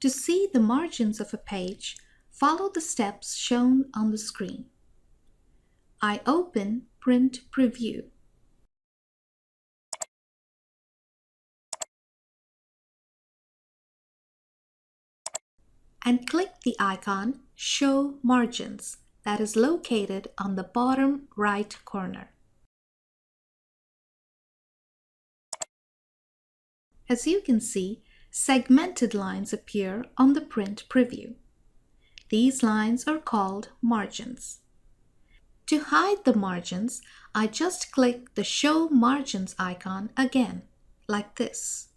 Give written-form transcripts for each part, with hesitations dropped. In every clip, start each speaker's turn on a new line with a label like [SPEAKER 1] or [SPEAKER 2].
[SPEAKER 1] To see the margins of a page, follow the steps shown on the screen. I open Print Preview. And click the icon Show Margins that is located on the bottom right corner. As you can see, segmented lines appear on the print preview. These lines are called margins. To hide the margins, I just click the Show Margins icon again, like this.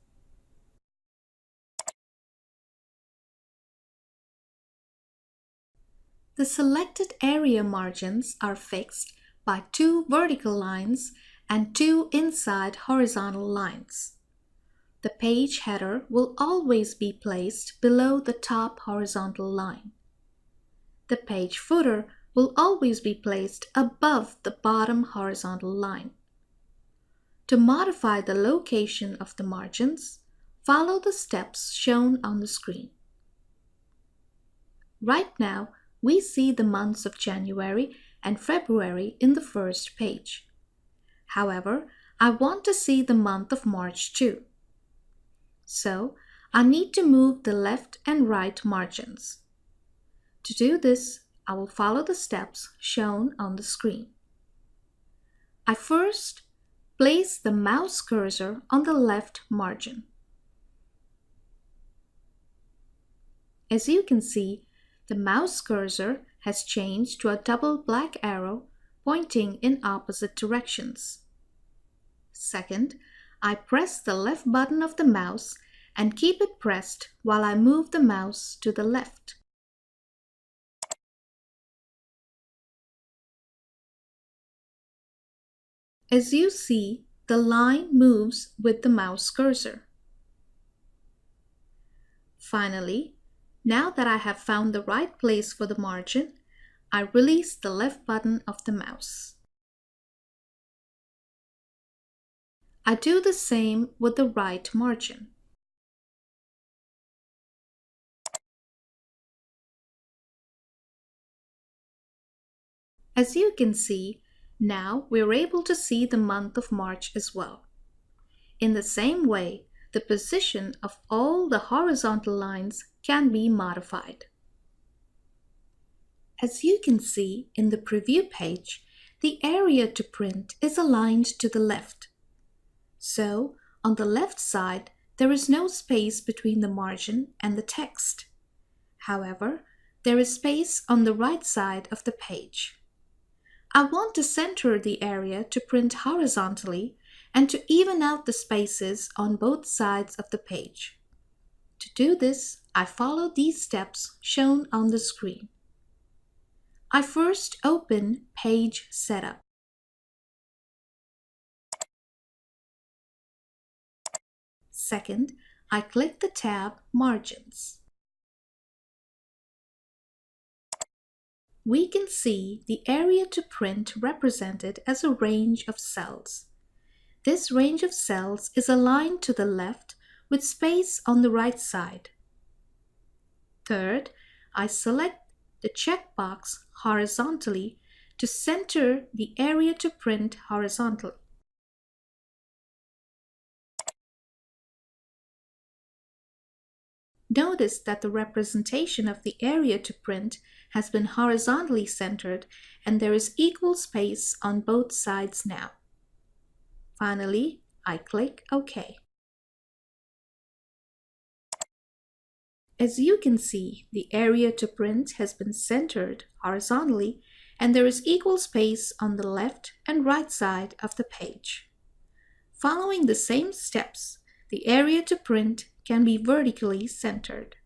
[SPEAKER 1] The selected area margins are fixed by 2 vertical lines and 2 inside horizontal lines. The page header will always be placed below the top horizontal line. The page footer will always be placed above the bottom horizontal line. To modify the location of the margins, follow the steps shown on the screen. Right now, we see the months of January and February in the first page. However, I want to see the month of March too. So, I need to move the left and right margins. To do this, I will follow the steps shown on the screen. I first place the mouse cursor on the left margin. As you can see, the mouse cursor has changed to a double black arrow pointing in opposite directions. Second, I press the left button of the mouse and keep it pressed while I move the mouse to the left. As you see, the line moves with the mouse cursor. Finally, now that I have found the right place for the margin, I release the left button of the mouse. I do the same with the right margin. As you can see, now we're able to see the month of March as well. In the same way, the position of all the horizontal lines can be modified. As you can see in the preview page, the area to print is aligned to the left. So, on the left side, there is no space between the margin and the text. However, there is space on the right side of the page. I want to center the area to print horizontally and to even out the spaces on both sides of the page. To do this, I follow these steps shown on the screen. I first open Page Setup. Second, I click the tab Margins. We can see the area to print represented as a range of cells. This range of cells is aligned to the left with space on the right side. Third, I select the checkbox horizontally to center the area to print horizontally. Notice that the representation of the area to print has been horizontally centered and there is equal space on both sides now. Finally, I click OK. As you can see, the area to print has been centered horizontally and there is equal space on the left and right side of the page. Following the same steps, the area to print can be vertically centered.